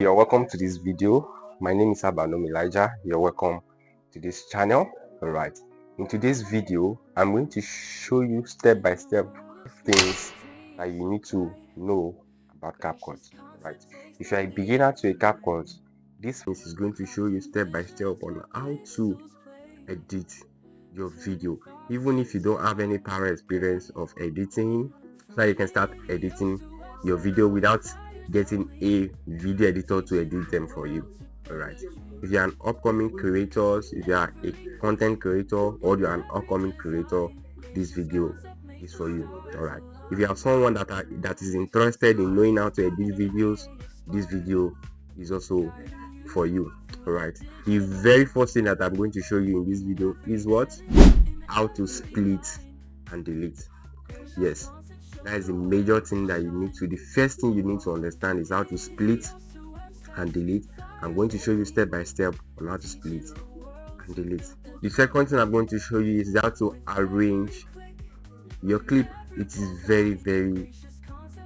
You're welcome to this video. My name is Abanom Elijah. You're welcome to this channel. Alright, in today's video I'm going to show you step by step things that you need to know about CapCut. Right, if you're a beginner to a CapCut, this is going to show you step by step on how to edit your video, even if you don't have any prior experience of editing, so that you can start editing your video without getting a video editor to edit them for you. All right, if you're an upcoming creator, if you are a content creator, or you're an upcoming creator, this video is for you. All right, if you are someone that is interested in knowing how to edit videos, this video is also for you. All right, the very first thing that I'm going to show you in this video is how to split and delete. Yes, that is the major thing that you need to. The first thing you need to understand is how to split and delete. I'm going to show you step by step on how to split and delete. The second thing I'm going to show you is how to arrange your clip. It is very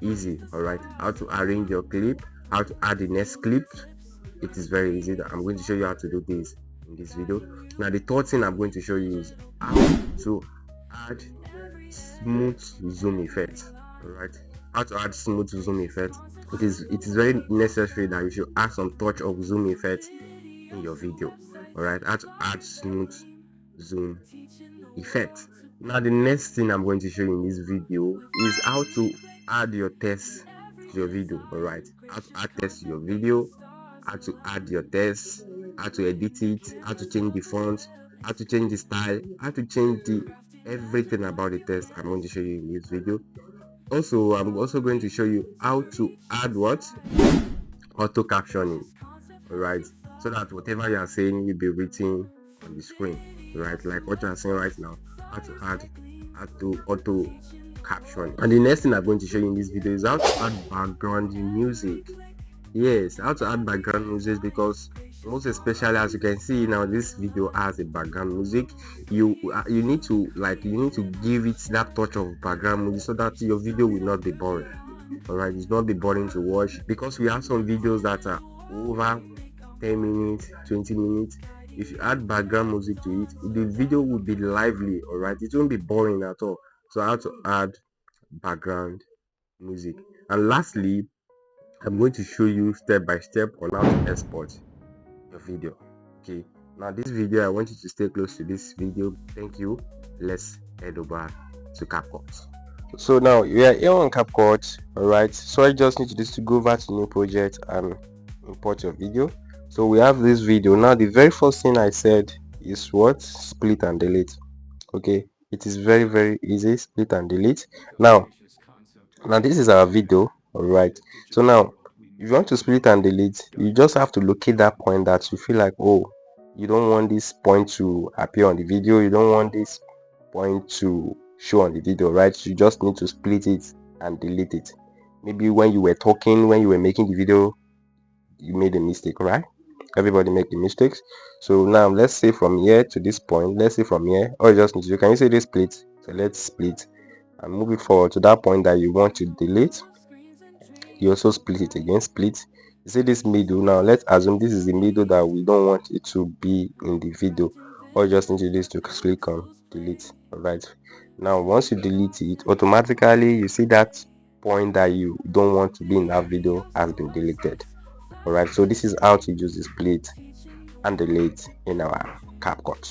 easy. All right, how to arrange your clip, how to add the next clip. It is very easy. I'm going to show you how to do this in this video. Now the third thing I'm going to show you is how to add smooth zoom effect. All right, how to add smooth zoom effect. It is very necessary that you should add some touch of zoom effect in your video. All right, how to add smooth zoom effect. Now the next thing I'm going to show you in this video is how to add your text to your video. All right, how to add text to your video, how to add your text, how to edit it, how to change the font, how to change the style, how to change everything about the text. I'm going to show you in this video. Also, I'm also going to show you how to add auto captioning. All right, so that whatever you are saying will be written on the screen. Right, like what you are saying right now. How to auto caption. And the next thing I'm going to show you in this video is how to add background music. Yes, how to add background music, because most especially, as you can see now, this video has a background music. You need to give it that touch of background music so that your video will not be boring. All right, it's not be boring to watch, because we have some videos that are over 10 minutes, 20 minutes. If you add background music to it, the video will be lively. All right, it won't be boring at all. So how to add background music. And lastly, I'm going to show you step by step on how to export your video. Okay, now this video, I want you to stay close to this video. Thank you. Let's head over to CapCut. So now we are here on CapCut. All right, so I just need to do is to go over to new project and import your video. So we have this video. Now the very first thing I said is split and delete. Okay, it is very easy. Split and delete. Now this is our video. All right, so now if you want to split and delete, you just have to locate that point that you feel like, oh, you don't want this point to appear on the video, you don't want this point to show on the video, right? You just need to split it and delete it. Maybe when you were talking, when you were making the video, you made a mistake, right? Everybody make the mistakes. So now let's say from here to this point, let's say from here, or you just need to, can you say this split? So let's split and move it forward to that point that you want to delete. You also split it again, split. You see this middle. Now let's assume this is the middle that we don't want it to be in the video. Or just need to do this to click on delete. All right, now once you delete it, automatically you see that point that you don't want to be in that video has been deleted. All right, so this is how to use the split and delete in our CapCut.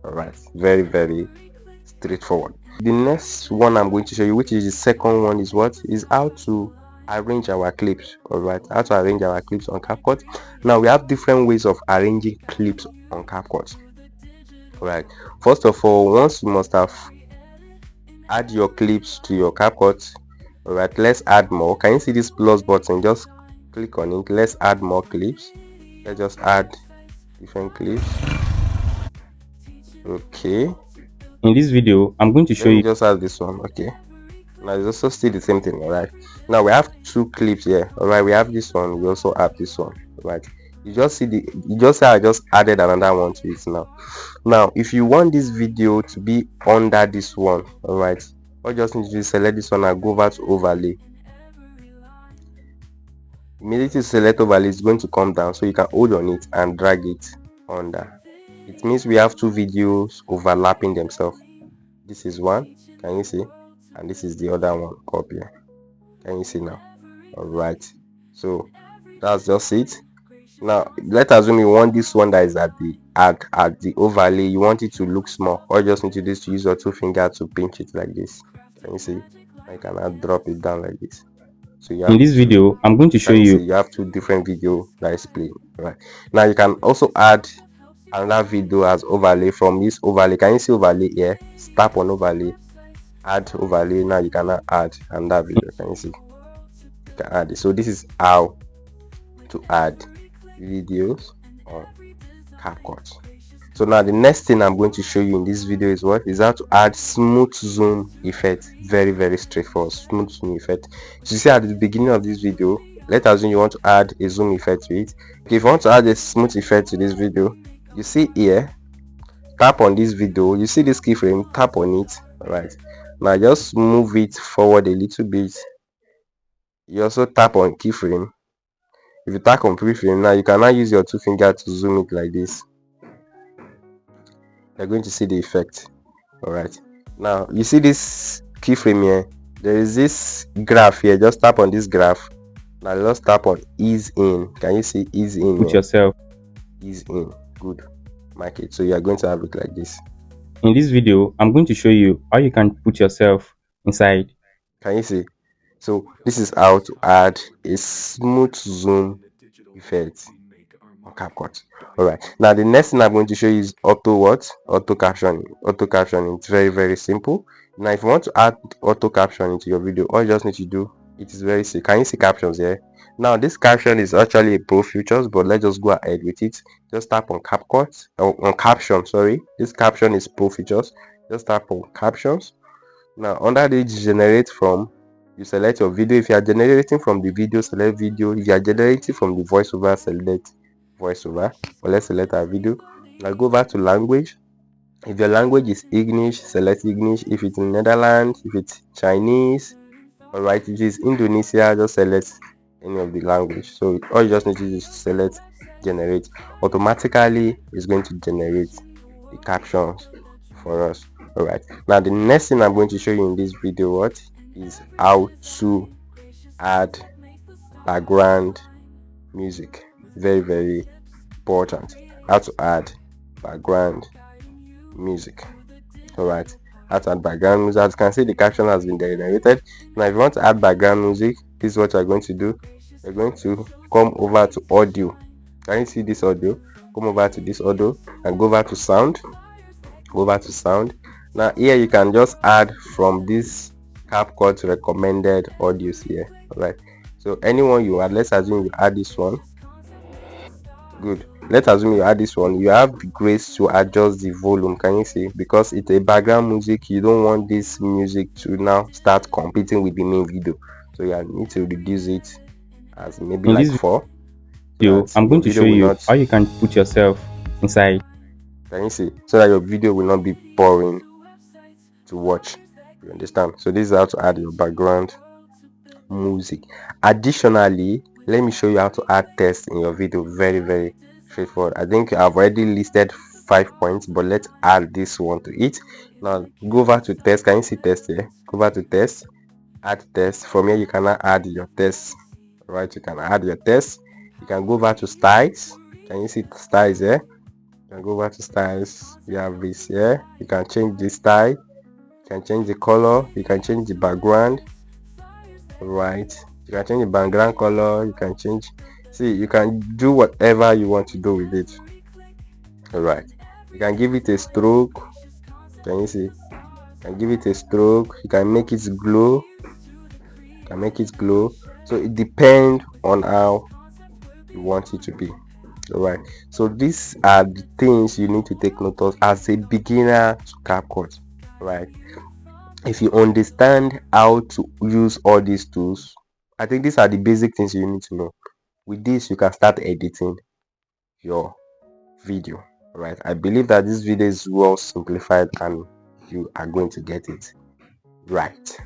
All right, very straightforward. The next one I'm going to show you, which is the second one, is how to arrange our clips. All right, how to arrange our clips on CapCut. Now we have different ways of arranging clips on CapCut. All right, first of all, once you must have add your clips to your CapCut. All right, let's add more. Can you see this plus button? Just click on it. Let's add more clips. Let's just add different clips. Okay, in this video I'm going to show you just add this one. Okay, now it's also still the same thing. All right, now we have two clips here. All right, we have this one, we also have this one. All right, you just see I just added another one to it. Now if you want this video to be under this one, all right, all you just need to do is select this one and go over to overlay. Immediately select overlay, it's going to come down, so you can hold on it and drag it under. It means we have two videos overlapping themselves. This is one, can you see? And this is the other one up here. Can you see now? All right, so that's just it. Now let's assume you want this one that is at the overlay, you want it to look small. All you just need to do is to use your two fingers to pinch it like this. Can you see? I can now drop it down like this. So you In have this two. video, I'm going to show Can you you see? You have two different video that is playing. Right now, you can also add another video as overlay from this overlay. Can you see overlay here? Tap on overlay, add overlay. Now you cannot add another video. Can you see? You can add it. So this is how to add videos on CapCut. So now the next thing I'm going to show you in this video is how to add smooth zoom effect. Very straightforward. Smooth zoom effect. So you see at the beginning of this video, let's assume you want to add a zoom effect to it. Okay, if you want to add a smooth effect to this video, you see here, tap on this video, you see this keyframe, tap on it. All right, now just move it forward a little bit. You also tap on keyframe. If you tap on keyframe, now you can now use your two fingers to zoom it like this. You're going to see the effect. All right, now you see this keyframe here, there is this graph here. Just tap on this graph. Now just tap on ease in. Can you see ease in put here? yourself. Ease in. Good. Mark it. So you are going to have it like this. In this video, I'm going to show you how you can put yourself inside. Can you see? So this is how to add a smooth zoom effect on CapCut. All right, now the next thing I'm going to show you is auto captioning. Auto captioning. It's very simple. Now if you want to add auto captioning to your video, all you just need to do, it is very simple. Can you see captions here? Now this caption is actually a pro features, but let's just go ahead with it. Just tap on CapCut, on caption, sorry. This caption is pro features. Just tap on captions. Now under the generate from, you select your video. If you are generating from the video, select video. If you are generating from the voiceover, select voiceover. Or let's select our video. Now go back to language. If your language is English, select English. If it's in Netherlands, if it's Chinese, all right, if it's Indonesia, just select any of the language. So all you just need to do is select generate. Automatically it's going to generate the captions for us. All right, now the next thing I'm going to show you in this video is how to add background music. Very important. How to add background music. All right, how to add background music. As you can see, the caption has been generated. Now if you want to add background music, this is what you're going to do. You're going to come over to audio. Can you see this audio? Come over to this audio and go over to sound. Go over to sound. Now here you can just add from this CapCut recommended audios here. All right, so anyone you add, let's assume you add this one. Good. Let's assume you add this one. You have the grace to adjust the volume. Can you see? Because it's a background music, you don't want this music to now start competing with the main video. So you need to reduce it as maybe In like this 4, so video, that I'm your going to video show will you not, how you can put yourself inside. can you see? So that your video will not be boring to watch. You understand? So this is how to add your background music. Additionally, let me show you how to add text in your video. Very straightforward. I think I've already listed 5 points, but let's add this one to it. Now go over to text. Can you see text here? Go over to text, add text. From here you can now add your text. Right, you can add your text. You can go over to styles. Can you see styles here? You can go over to styles. You have this here. You can change the style, you can change the color, you can change the background. Right, you can change the background color, you can change, see, you can do whatever you want to do with it. All right, you can give it a stroke. Can you see? You can give it a stroke. You can make it glow. You can make it glow. So it depends on how you want it to be. All right, so these are the things you need to take note of as a beginner to CapCut. Right, if you understand how to use all these tools, I think these are the basic things you need to know. With this you can start editing your video. Right, I believe that this video is well simplified and you are going to get it right.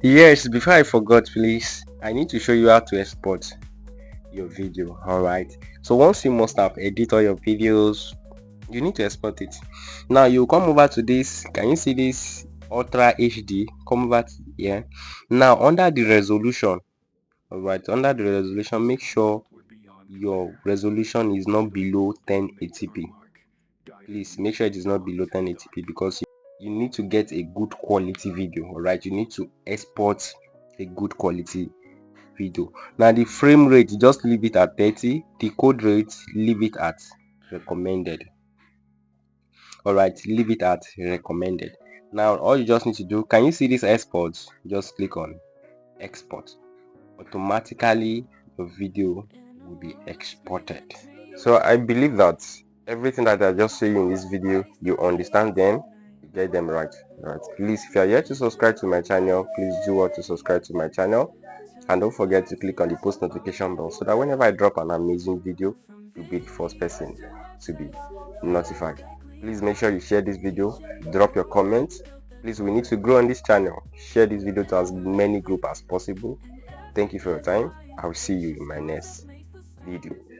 Yes, before I forgot, please, I need to show you how to export. your video. All right, so once you must have edited all your videos, you need to export it. Now you come over to this. Can you see this ultra HD? Come over to here. Now under the resolution, all right, under the resolution, make sure your resolution is not below 1080p. Please make sure it is not below 1080p, because you need to get a good quality video. All right, you need to export a good quality video. Now the frame rate, just leave it at 30. The code rate, leave it at recommended. All right, leave it at recommended. Now all you just need to do, can you see this export? Just click on export. Automatically your video will be exported. So I believe that everything that I just show you in this video, you understand them, you get them right. Please, if you are yet to subscribe to my channel, please do want to subscribe to my channel, and don't forget to click on the post notification bell so that whenever I drop an amazing video, you'll be the first person to be notified. Please make sure you share this video, drop your comments. Please, we need to grow on this channel. Share this video to as many groups as possible. Thank you for your time. I will see you in my next video.